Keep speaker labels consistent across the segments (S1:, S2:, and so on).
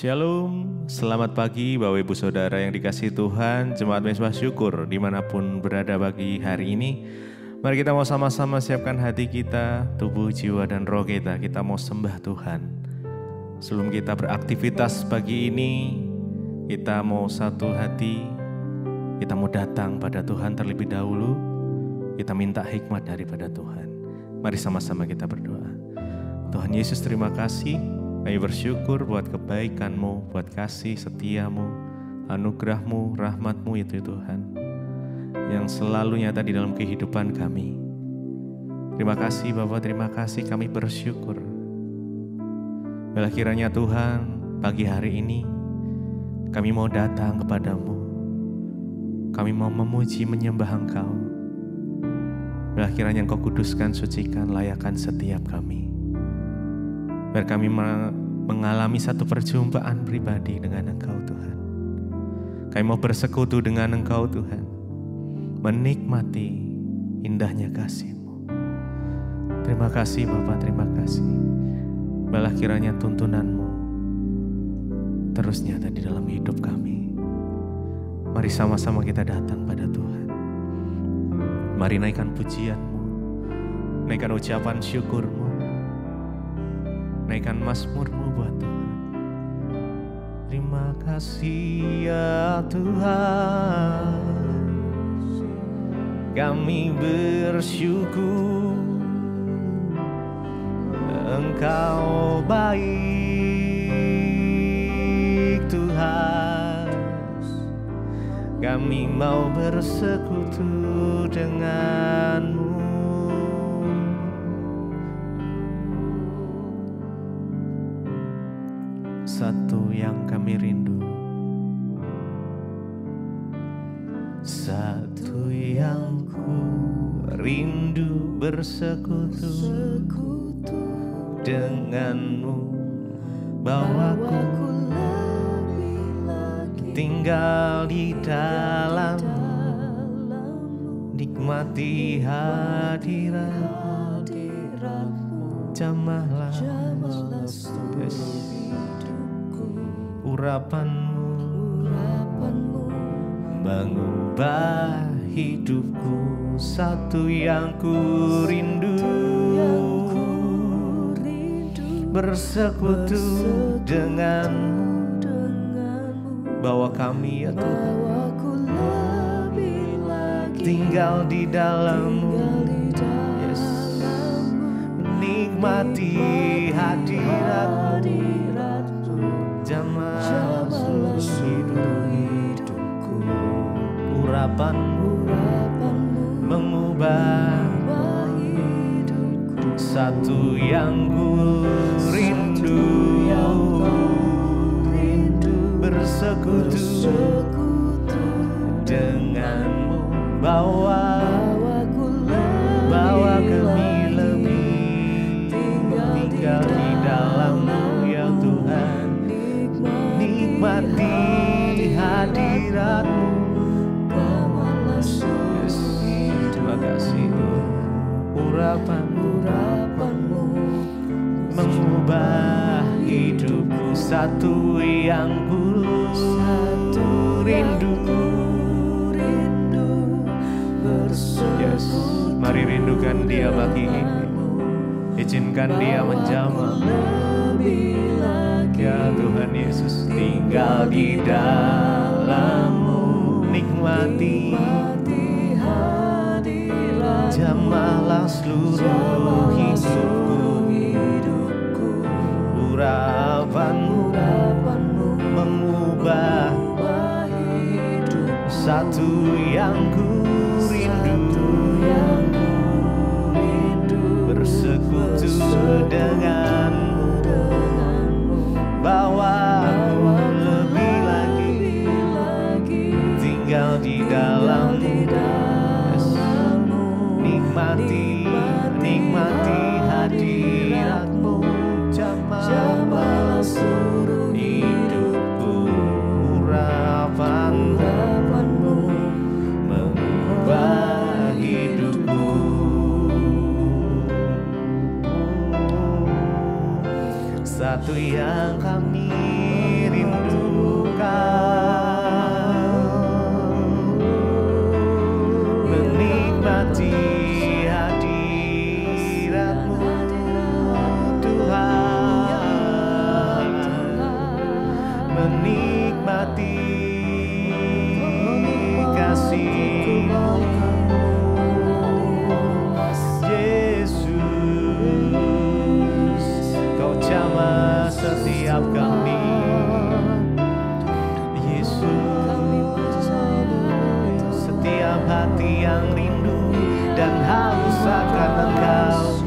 S1: Shalom, selamat pagi Bapak Ibu Saudara yang dikasihi Tuhan, Jemaat Mezbah Syukur dimanapun berada pagi hari ini. Mari kita mau sama-sama siapkan hati kita, tubuh, jiwa, dan roh kita. Kita mau sembah Tuhan. Sebelum kita beraktivitas pagi ini, kita mau satu hati, kita mau datang pada Tuhan terlebih dahulu. Kita minta hikmat daripada Tuhan. Mari sama-sama kita berdoa. Tuhan Yesus, terima kasih. Kami bersyukur buat kebaikan-Mu, buat kasih setia-Mu, anugerah-Mu, rahmat-Mu itu Tuhan, yang selalu nyata di dalam kehidupan kami. Terima kasih Bapa, terima kasih, kami bersyukur. Bila kiranya Tuhan, pagi hari ini kami mau datang kepadamu. Kami mau memuji, menyembah Engkau. Bila kiranya Engkau kuduskan, sucikan, layakkan setiap kami. Biar kami mengalami satu perjumpaan pribadi dengan Engkau Tuhan. Kami mau bersekutu dengan Engkau Tuhan. Menikmati indahnya kasih-Mu. Terima kasih Bapa, terima kasih. Biarlah kiranya tuntunan-Mu terus nyata di dalam hidup kami. Mari sama-sama kita datang pada Tuhan. Mari naikkan pujian-Mu, naikkan ucapan syukur-Mu, naikkan mazmur-Mu buat Tuhan. Terima kasih ya Tuhan, kami bersyukur. Engkau baik Tuhan, kami mau bersekutu dengan-Mu. Satu yang kami rindu, satu yang ku rindu, bersekutu dengan-Mu. Bawaku tinggal di dalam, nikmati hadirat-Mu. Jamahlah urapan-Mu mengubah hidupku. Satu yang ku rindu, bersekutu dengan-Mu. Bawa kami ya Tuhan, tinggal di dalam-Mu. Yes. Menikmati hadirat-Mu. Jamah seluruh hidupku. Urapan-Mu mengubah hidupku. Satu yang ku rindu, bersekutu dengan-Mu. Bawa kami lebih tinggal di dalam-Mu ya Tuhan. Nikmati hadirat-Mu. Yes. Terima kasih urapan-Mu mengubah hidupku. Satu yang ku rindu. Yes. Mari rindukan Dia pagi ini. Izinkan Dia menjamah. Ya Tuhan Yesus, tinggal di dalam-Mu. Nikmati jamahlah seluruh hidupku. Urapan-Mu mengubah hidup. Satu yang ku rindu, bersekutu dengan-Mu. Bawa lebih lagi tinggal di dalam-Mu. Yes. Nikmati hadirat-Mu. Jamahlah seluruh hidupku. Urapan-Mu mengubah hidupku. Satu yang kami rindu, segenap hati yang rindu dan haus akan Engkau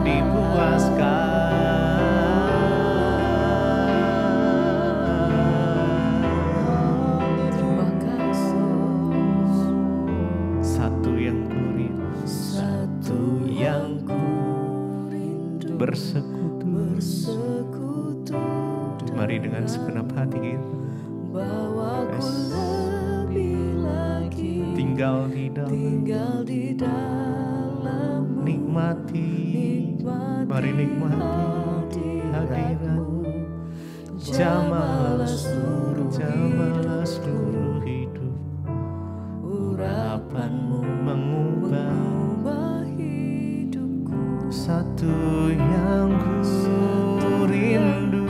S1: dipuaskan.
S2: Terima kasih.
S1: Satu yang ku rindu,
S2: Satu yang ku rindu,
S1: bersekutu.
S2: bersekutu.
S1: Mari dengan segenap hati kita
S2: Bawaku lebih lagi,
S1: tinggal di
S2: dalam
S1: nikmati, mari nikmati hadiratmu. Jamahlah seluruh hidup, urapanmu mengubah
S2: hidupku.
S1: satu yang ku rindu,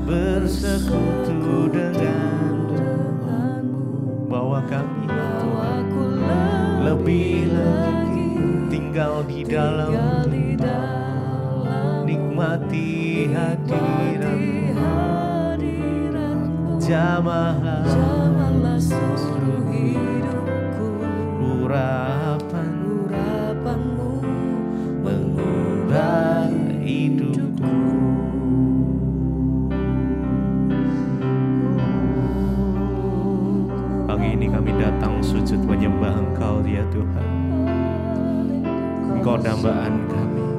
S1: bersekutu denganmu. Bawa kami Tuhan lebih lagi tinggal di dalam nikmati hadiratmu. Jamahlah
S2: seluruh hidupku,
S1: urapanmu mengubah hidupku. Pagi ini kami datang sujud menyembah Engkau ya Tuhan. Engkau dambaan kami,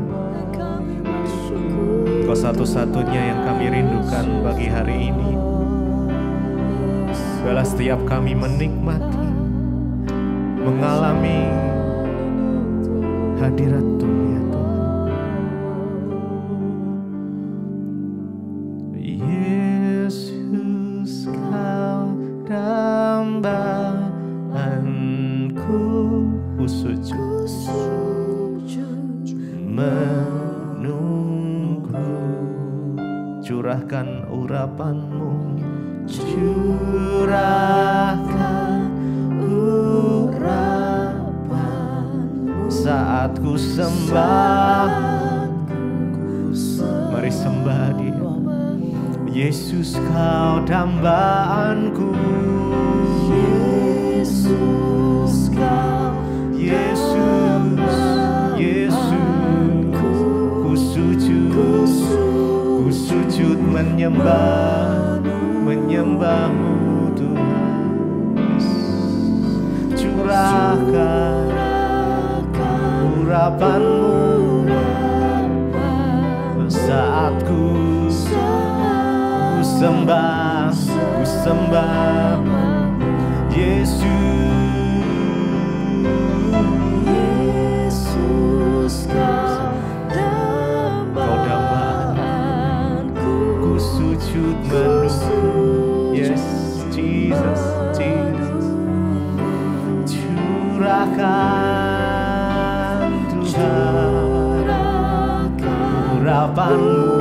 S1: Engkau satu-satunya yang kami rindukan bagi hari ini. Biarlah setiap kami menikmati, mengalami hadirat-Mu ya Tuhan. Yesus Kau dambaanku, ku sujud menunggu. Curahkan urapan-Mu, curahkan urapan-Mu saat ku sembah. Mari sembah Dia. Yesus Kau dambaanku,
S2: Yesus Kau,
S1: Yesus, ku sujud menyembah-Mu Tuhan. Curahkan urapan-Mu saat ku sembah
S2: Yesus Kau dambaanku,
S1: ku sujud menunggu. Yes, Jesus, curahkan Tuhan urapan-Mu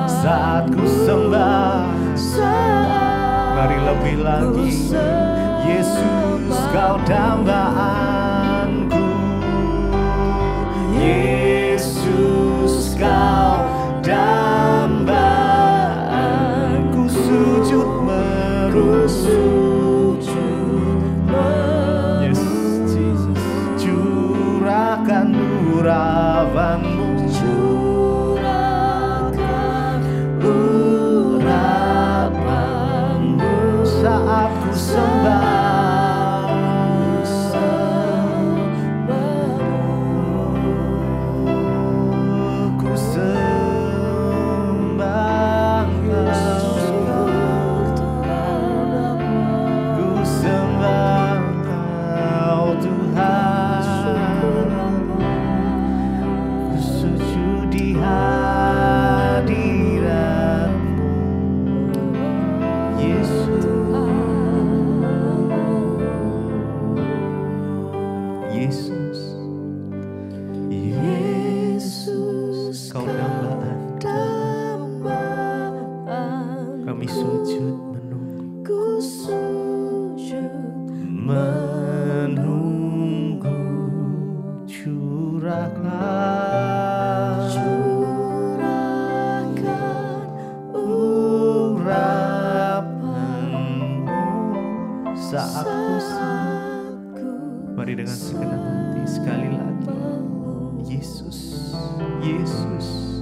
S1: saat ku sembah. Mari lebih lagi. Yesus Kau dambaanku, Yesus Kau dambaanku, sujud Yes, Jesus. Curahkan urapan-Mu, saat ku sembah. Ku sembah Engkau Tuhan. Ku sujud di hadirat-Mu, Yesus. Yesus, Kau dambaan, kami sujud menunggu, curahkan urapan-Mu saatku senang. Mari dengan segenap hati sekali lagi. Yesus, Yesus,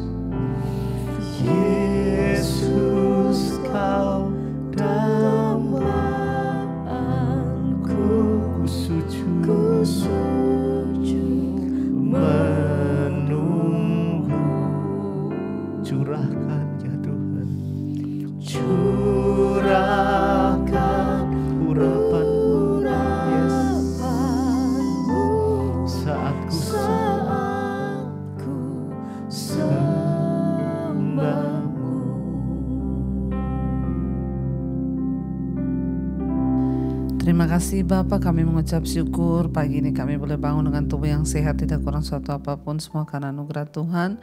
S1: Yesus, Kau dambaan,ku sujud menunggu. Curahkan ya Tuhan, curahkan urapan-Mu, yes. Saatku sembah-Mu.
S3: Terima kasih Bapa, kami mengucap syukur pagi ini kami boleh bangun dengan tubuh yang sehat, tidak kurang suatu apapun, semua karena anugerah Tuhan.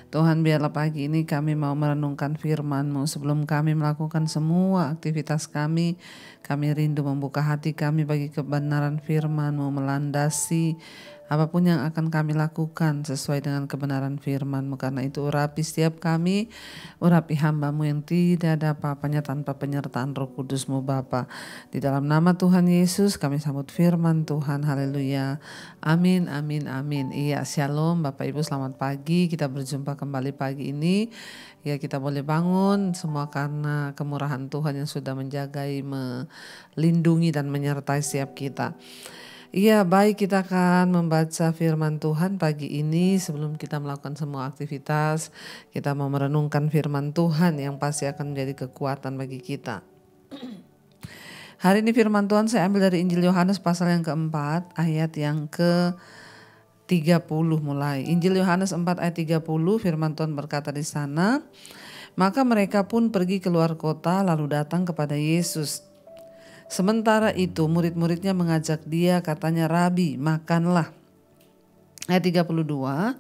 S3: Tuhan, biarlah pagi ini kami mau merenungkan firman-Mu. Sebelum kami melakukan semua aktivitas kami rindu membuka hati kami bagi kebenaran firman-Mu, melandasi apapun yang akan kami lakukan sesuai dengan kebenaran firman-Mu. Karena itu urapi setiap kami, urapi hamba-Mu yang tidak ada apa-apanya tanpa penyertaan Roh Kudus-Mu Bapa. Di dalam nama Tuhan Yesus kami sambut firman Tuhan, haleluya, amin, amin, amin. Iya, shalom Bapak Ibu, selamat pagi, kita berjumpa kembali pagi ini. Ya, kita boleh bangun semua karena kemurahan Tuhan yang sudah menjagai, melindungi dan menyertai setiap kita. Iya, baik, kita akan membaca firman Tuhan pagi ini. Sebelum kita melakukan semua aktivitas, kita mau merenungkan firman Tuhan yang pasti akan menjadi kekuatan bagi kita. Hari ini firman Tuhan saya ambil dari Injil Yohanes pasal yang keempat, ayat yang ke-30 mulai. Injil Yohanes 4 ayat 30, firman Tuhan berkata di sana, maka mereka pun pergi keluar kota lalu datang kepada Yesus. Sementara itu murid-muridnya mengajak dia, katanya, Rabi, makanlah. Ayat 32,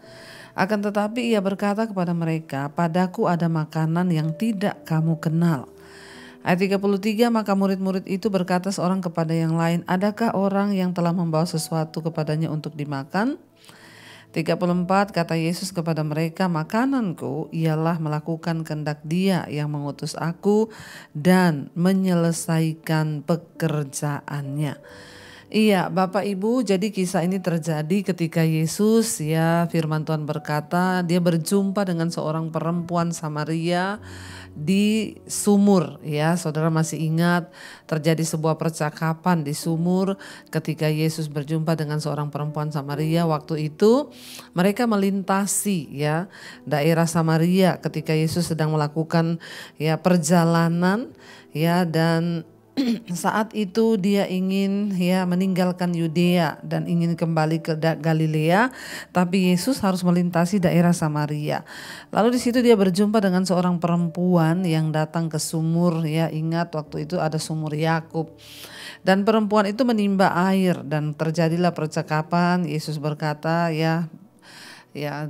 S3: akan tetapi ia berkata kepada mereka, padaku ada makanan yang tidak kamu kenal. Ayat 33, maka murid-murid itu berkata seorang kepada yang lain, adakah orang yang telah membawa sesuatu kepadanya untuk dimakan? 34, kata Yesus kepada mereka, makananku ialah melakukan kehendak Dia yang mengutus aku dan menyelesaikan pekerjaannya. Iya, Bapak Ibu, jadi kisah ini terjadi ketika Yesus, ya, firman Tuhan berkata, dia berjumpa dengan seorang perempuan Samaria di sumur, ya. Saudara masih ingat terjadi sebuah percakapan di sumur ketika Yesus berjumpa dengan seorang perempuan Samaria. Waktu itu mereka melintasi, ya, daerah Samaria ketika Yesus sedang melakukan, ya, perjalanan, ya, dan saat itu dia ingin, ya, meninggalkan Yudea dan ingin kembali ke Galilea, tapi Yesus harus melintasi daerah Samaria. Lalu di situ dia berjumpa dengan seorang perempuan yang datang ke sumur, ya, ingat waktu itu ada sumur Yakub. Dan perempuan itu menimba air dan terjadilah percakapan. Yesus berkata, ya, dia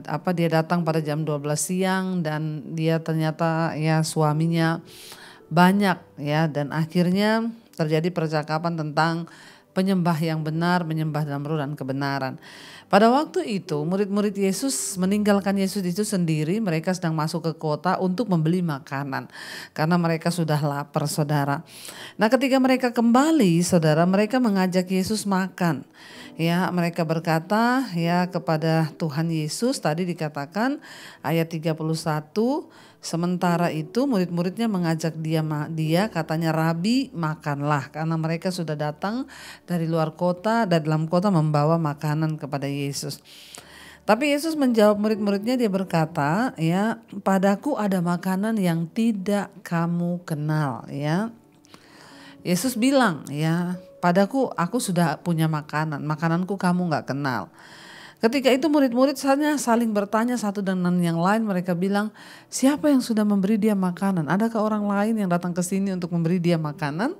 S3: datang pada jam 12 siang dan dia ternyata, ya, suaminya banyak, ya, dan akhirnya terjadi percakapan tentang penyembah yang benar, menyembah dalam roh dan kebenaran. Pada waktu itu murid-murid Yesus meninggalkan Yesus itu sendiri, mereka sedang masuk ke kota untuk membeli makanan karena mereka sudah lapar, saudara. Nah, ketika mereka kembali, saudara, mereka mengajak Yesus makan. Ya, mereka berkata, ya, kepada Tuhan Yesus, tadi dikatakan ayat 31, sementara itu murid-muridnya mengajak dia katanya, Rabi, makanlah, karena mereka sudah datang dari luar kota dan dalam kota membawa makanan kepada Yesus. Tapi Yesus menjawab murid-muridnya, dia berkata, ya, padaku ada makanan yang tidak kamu kenal, ya. Yesus bilang, ya, padaku aku sudah punya makanan, makananku kamu gak kenal. Ketika itu murid-murid saling bertanya satu dengan yang lain, mereka bilang, siapa yang sudah memberi dia makanan? Adakah orang lain yang datang ke sini untuk memberi dia makanan?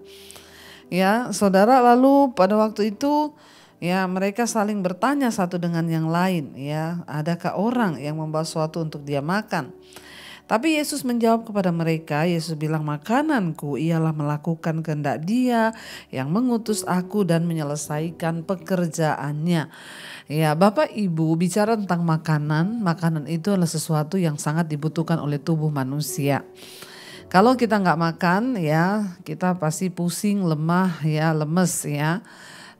S3: Ya, saudara, lalu pada waktu itu, ya, mereka saling bertanya satu dengan yang lain, ya, adakah orang yang membawa sesuatu untuk dia makan? Tapi Yesus menjawab kepada mereka, Yesus bilang, makananku ialah melakukan kehendak Dia yang mengutus aku dan menyelesaikan pekerjaannya. Ya, Bapak Ibu, bicara tentang makanan itu adalah sesuatu yang sangat dibutuhkan oleh tubuh manusia. Kalau kita nggak makan ya kita pasti pusing, lemah ya, lemes ya.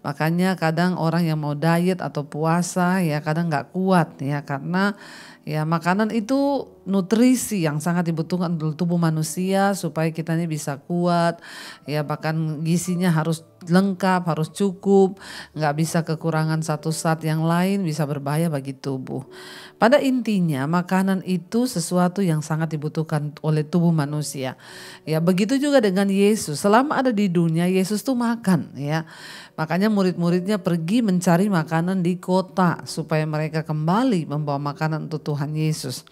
S3: Makanya kadang orang yang mau diet atau puasa ya kadang nggak kuat ya, karena ya makanan itu nutrisi yang sangat dibutuhkan untuk tubuh manusia supaya kita ini bisa kuat ya, bahkan gizinya harus lengkap, harus cukup, nggak bisa kekurangan satu zat yang lain, bisa berbahaya bagi tubuh. Pada intinya makanan itu sesuatu yang sangat dibutuhkan oleh tubuh manusia. Ya begitu juga dengan Yesus, selama ada di dunia Yesus tuh makan ya. Makanya murid-muridnya pergi mencari makanan di kota supaya mereka kembali membawa makanan untuk Tuhan Yesus.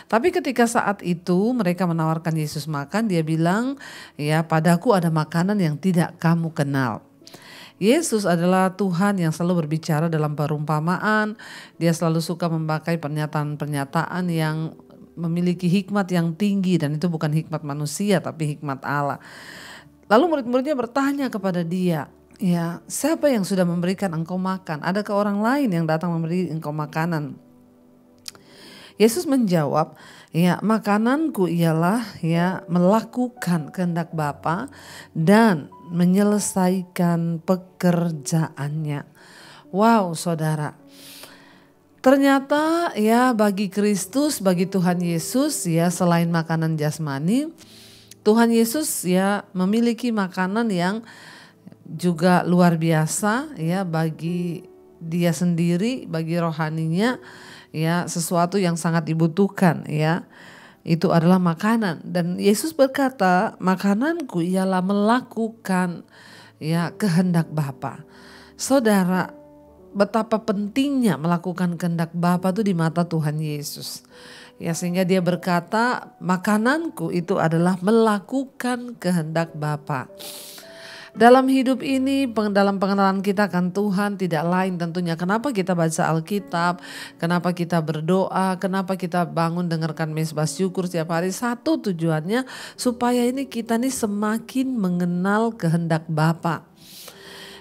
S3: Tapi ketika saat itu mereka menawarkan Yesus makan, dia bilang, ya padaku ada makanan yang tidak kamu kenal. Yesus adalah Tuhan yang selalu berbicara dalam perumpamaan. Dia selalu suka memakai pernyataan-pernyataan yang memiliki hikmat yang tinggi, dan itu bukan hikmat manusia tapi hikmat Allah. Lalu murid-muridnya bertanya kepada dia, ya siapa yang sudah memberikan engkau makan? Adakah orang lain yang datang memberi engkau makanan? Yesus menjawab, ya makananku ialah ya melakukan kehendak Bapa dan menyelesaikan pekerjaannya. Wow saudara, ternyata ya bagi Kristus, bagi Tuhan Yesus ya selain makanan jasmani, Tuhan Yesus ya memiliki makanan yang juga luar biasa ya bagi dia sendiri, bagi rohaninya. Ya, sesuatu yang sangat dibutuhkan ya. Itu adalah makanan, dan Yesus berkata, makananku ialah melakukan ya kehendak Bapa. Saudara, betapa pentingnya melakukan kehendak Bapa itu di mata Tuhan Yesus. Ya, sehingga dia berkata, makananku itu adalah melakukan kehendak Bapa. Dalam hidup ini, dalam pengenalan kita akan Tuhan tidak lain tentunya. Kenapa kita baca Alkitab, kenapa kita berdoa, kenapa kita bangun dengarkan mezbah syukur setiap hari. Satu tujuannya supaya ini kita nih semakin mengenal kehendak Bapa.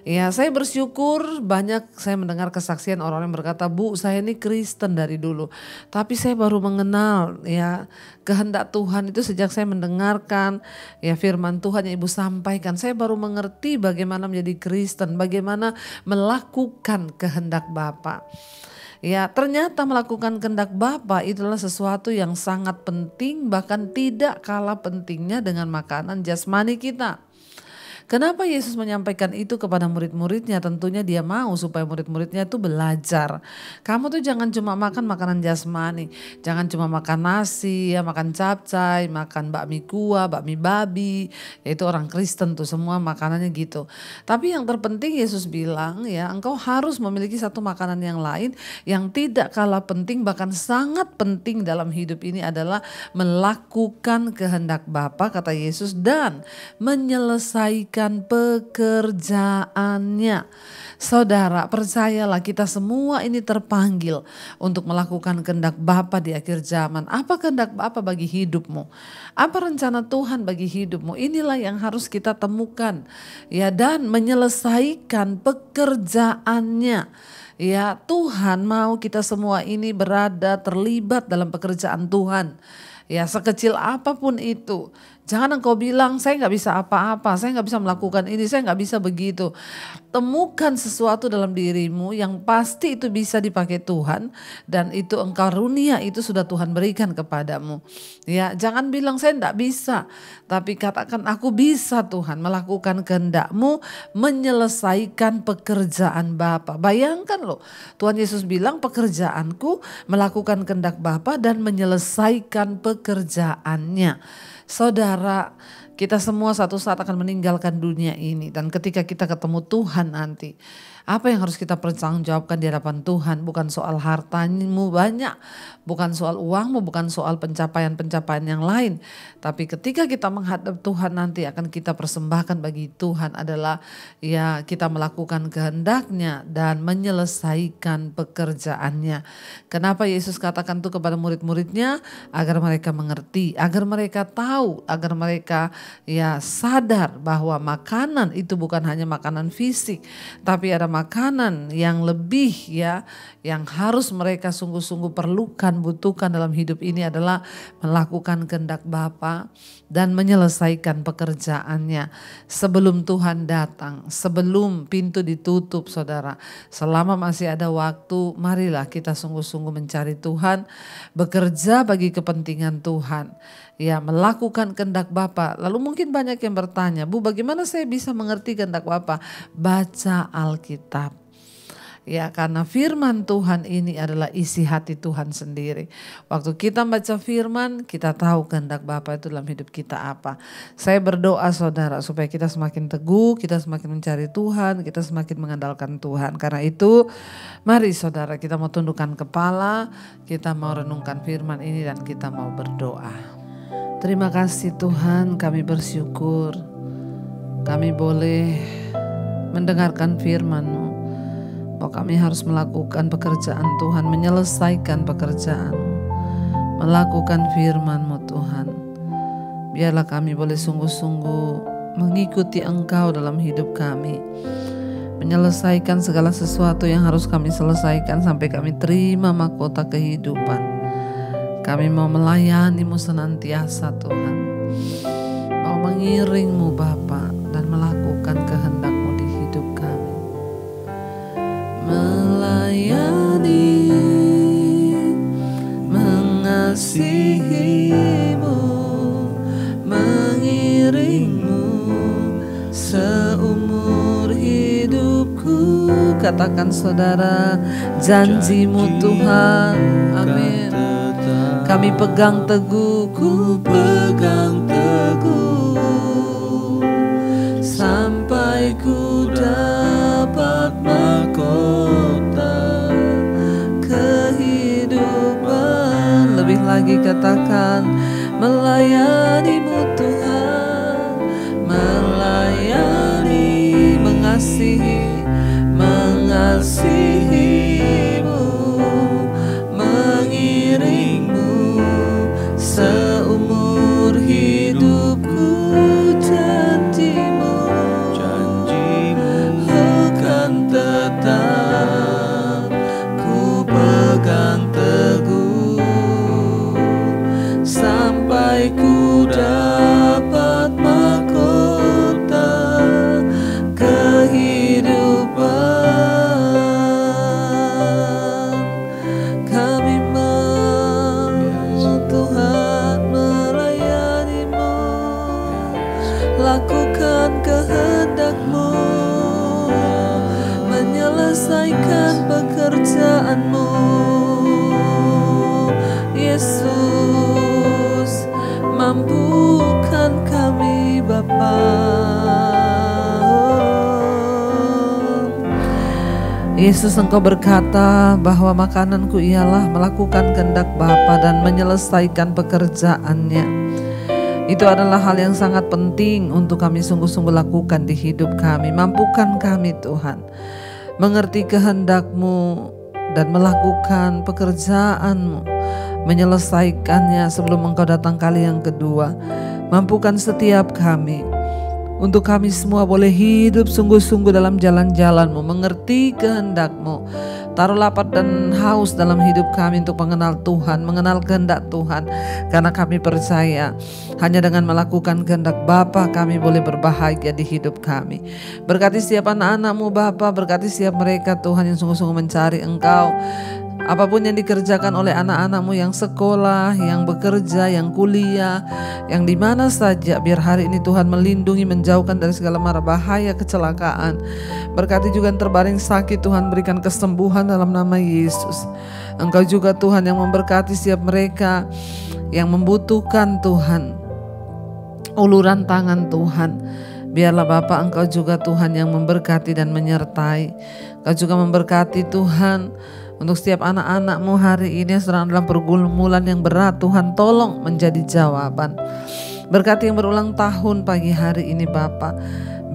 S3: Ya, saya bersyukur banyak saya mendengar kesaksian orang-orang yang berkata, Bu, saya ini Kristen dari dulu, tapi saya baru mengenal ya kehendak Tuhan itu sejak saya mendengarkan ya firman Tuhan yang Ibu sampaikan. Saya baru mengerti bagaimana menjadi Kristen, bagaimana melakukan kehendak Bapa. Ya, ternyata melakukan kehendak Bapa itulah sesuatu yang sangat penting, bahkan tidak kalah pentingnya dengan makanan jasmani kita. Kenapa Yesus menyampaikan itu kepada murid-muridnya? Tentunya dia mau supaya murid-muridnya itu belajar. Kamu tuh jangan cuma makan makanan jasmani. Jangan cuma makan nasi, ya, makan capcay, makan bakmi kuah, bakmi babi. Itu orang Kristen tuh semua makanannya gitu. Tapi yang terpenting Yesus bilang ya, engkau harus memiliki satu makanan yang lain yang tidak kalah penting, bahkan sangat penting dalam hidup ini adalah melakukan kehendak Bapa, kata Yesus, dan menyelesaikan pekerjaannya. Saudara, percayalah kita semua ini terpanggil untuk melakukan kehendak Bapa di akhir zaman. Apa kehendak Bapa bagi hidupmu? Apa rencana Tuhan bagi hidupmu? Inilah yang harus kita temukan ya, dan menyelesaikan pekerjaannya. Ya, Tuhan mau kita semua ini berada terlibat dalam pekerjaan Tuhan. Ya, sekecil apapun itu. Jangan engkau bilang saya gak bisa apa-apa, saya gak bisa melakukan ini, saya gak bisa begitu. Temukan sesuatu dalam dirimu yang pasti itu bisa dipakai Tuhan, dan itu engkau karunia itu sudah Tuhan berikan kepadamu. Ya, jangan bilang saya gak bisa, tapi katakan aku bisa Tuhan melakukan kehendak-Mu, menyelesaikan pekerjaan Bapa. Bayangkan loh, Tuhan Yesus bilang pekerjaanku melakukan kehendak Bapa dan menyelesaikan pekerjaannya. Saudara, kita semua satu saat akan meninggalkan dunia ini, dan ketika kita ketemu Tuhan nanti, apa yang harus kita pertanggungjawabkan di hadapan Tuhan? Bukan soal hartamu banyak, bukan soal uangmu, bukan soal pencapaian-pencapaian yang lain. Tapi ketika kita menghadap Tuhan nanti, akan kita persembahkan bagi Tuhan adalah ya kita melakukan kehendak-Nya dan menyelesaikan pekerjaannya. Kenapa Yesus katakan itu kepada murid-muridnya? Agar mereka mengerti, agar mereka tahu, agar mereka ya sadar bahwa makanan itu bukan hanya makanan fisik, tapi ada makanan yang lebih ya, yang harus mereka sungguh-sungguh perlukan, butuhkan dalam hidup ini adalah melakukan kehendak Bapa dan menyelesaikan pekerjaannya sebelum Tuhan datang, sebelum pintu ditutup saudara. Selama masih ada waktu, marilah kita sungguh-sungguh mencari Tuhan, bekerja bagi kepentingan Tuhan, ya melakukan kehendak Bapa. Lalu mungkin banyak yang bertanya, Bu, bagaimana saya bisa mengerti kehendak Bapa? Baca Alkitab. Ya, karena firman Tuhan ini adalah isi hati Tuhan sendiri. Waktu kita baca firman, kita tahu kehendak Bapa itu dalam hidup kita apa. Saya berdoa saudara supaya kita semakin teguh, kita semakin mencari Tuhan, kita semakin mengandalkan Tuhan. Karena itu mari saudara, kita mau tundukkan kepala, kita mau renungkan firman ini dan kita mau berdoa. Terima kasih Tuhan, kami bersyukur kami boleh mendengarkan firman-Mu, bahwa kami harus melakukan pekerjaan Tuhan, menyelesaikan pekerjaan, melakukan firman-Mu Tuhan. Biarlah kami boleh sungguh-sungguh mengikuti Engkau dalam hidup kami, menyelesaikan segala sesuatu yang harus kami selesaikan sampai kami terima mahkota kehidupan. Kami mau melayani-Mu senantiasa Tuhan, mau mengiring-Mu Bapa dan melakukan kehendak-Mu di hidup kami. Melayani, mengasihi-Mu, mengiring-Mu seumur hidupku. Katakan saudara, janji-Mu Tuhan, amin. Kami pegang teguh, ku pegang teguh sampai ku dapat mahkota kehidupan. Lebih lagi katakan, melayani-Mu Tuhan, melayani, mengasihi, mengasihi-Mu, mengiring-Mu seumur hidupku. Janji-Mu akan tetap ku pegang teguh sampai ku dapat mahkota kehidupan. Kami mau Tuhan melayani-Mu, lakukan kehendak-Mu, menyelesaikan pekerjaan-Mu. Yesus, mampukan kami Bapa. Yesus, Engkau berkata bahwa makananku ialah melakukan kehendak Bapa dan menyelesaikan pekerjaannya. Itu adalah hal yang sangat penting untuk kami sungguh-sungguh lakukan di hidup kami. Mampukan kami Tuhan mengerti kehendak-Mu dan melakukan pekerjaan-Mu, menyelesaikannya sebelum Engkau datang kali yang kedua. Mampukan setiap kami untuk kami semua boleh hidup sungguh-sungguh dalam jalan-jalan-Mu, mengerti kehendak-Mu. Taruh lapar dan haus dalam hidup kami untuk mengenal Tuhan, mengenal kehendak Tuhan. Karena kami percaya hanya dengan melakukan kehendak Bapa kami boleh berbahagia di hidup kami. Berkati setiap anak-anak-Mu Bapa, berkati setiap mereka Tuhan yang sungguh-sungguh mencari Engkau. Apapun yang dikerjakan oleh anak-anak-Mu yang sekolah, yang bekerja, yang kuliah, yang di mana saja, biar hari ini Tuhan melindungi, menjauhkan dari segala mara bahaya, kecelakaan. Berkati juga yang terbaring sakit, Tuhan berikan kesembuhan dalam nama Yesus. Engkau juga Tuhan yang memberkati setiap mereka yang membutuhkan Tuhan uluran tangan Tuhan. Biarlah Bapa, Engkau juga Tuhan yang memberkati dan menyertai. Engkau juga memberkati Tuhan untuk setiap anak-anak-Mu hari ini yang sedang dalam pergumulan yang berat. Tuhan tolong menjadi jawaban. Berkati yang berulang tahun pagi hari ini Bapa.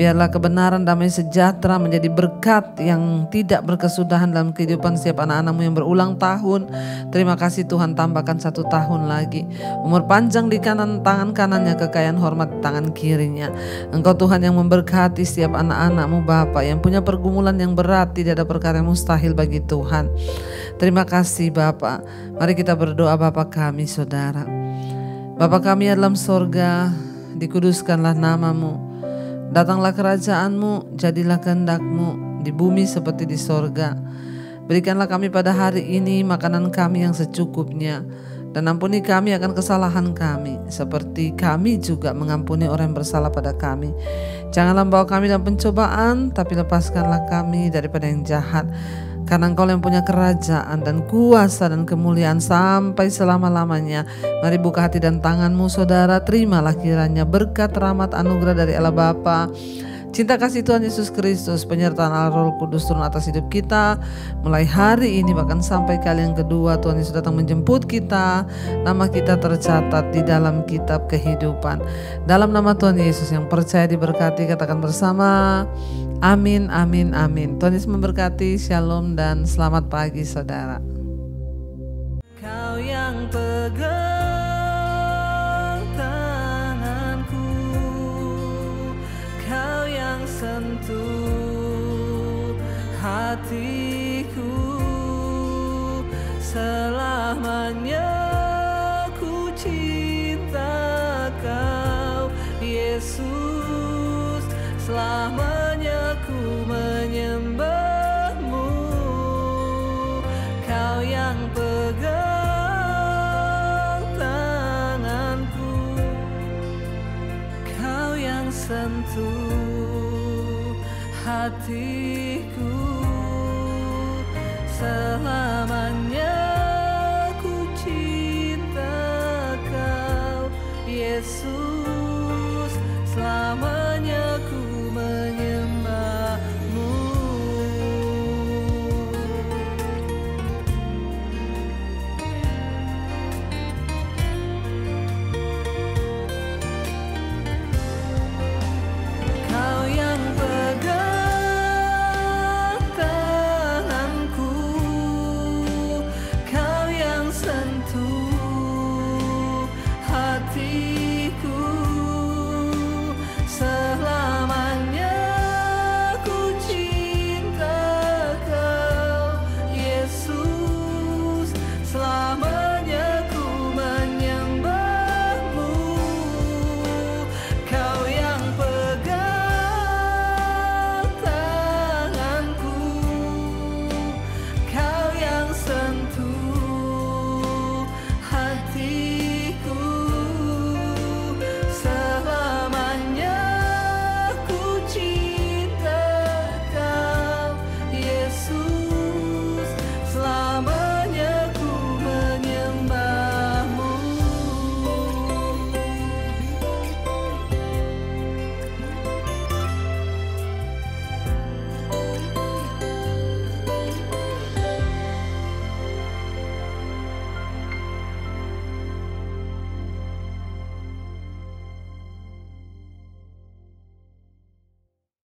S3: Biarlah kebenaran, damai sejahtera menjadi berkat yang tidak berkesudahan dalam kehidupan setiap anak-anak-Mu yang berulang tahun. Terima kasih Tuhan, tambahkan 1 tahun lagi. Umur panjang di kanan tangan kanannya, kekayaan hormat di tangan kirinya. Engkau Tuhan yang memberkati setiap anak-anak-Mu Bapa yang punya pergumulan yang berat. Tidak ada perkara yang mustahil bagi Tuhan. Terima kasih Bapa. Mari kita berdoa. Bapa kami saudara, Bapa kami dalam sorga, dikuduskanlah nama-Mu. Datanglah kerajaan-Mu, jadilah kehendak-Mu di bumi seperti di sorga. Berikanlah kami pada hari ini makanan kami yang secukupnya. Dan ampuni kami akan kesalahan kami, seperti kami juga mengampuni orang yang bersalah pada kami. Janganlah bawa kami dalam pencobaan, tapi lepaskanlah kami daripada yang jahat. Karena Engkau yang punya kerajaan dan kuasa dan kemuliaan sampai selama-lamanya. Mari buka hati dan tangan-Mu saudara, terimalah kiranya berkat, rahmat, anugerah dari Allah Bapa, cinta kasih Tuhan Yesus Kristus, penyertaan Allah Roh Kudus turun atas hidup kita mulai hari ini bahkan sampai kali yang kedua Tuhan Yesus datang menjemput kita. Nama kita tercatat di dalam kitab kehidupan. Dalam nama Tuhan Yesus yang percaya diberkati, katakan bersama, amin, amin, amin. Tuhan Yesus memberkati. Shalom dan selamat pagi saudara.
S2: Kau yang pegang tanganku, Kau yang sentuh hatiku, selamanya ku cinta Kau Yesus, selamanya ku menyembah-Mu. Kau yang pegang tanganku, Kau yang sentuh hatiku, selamanya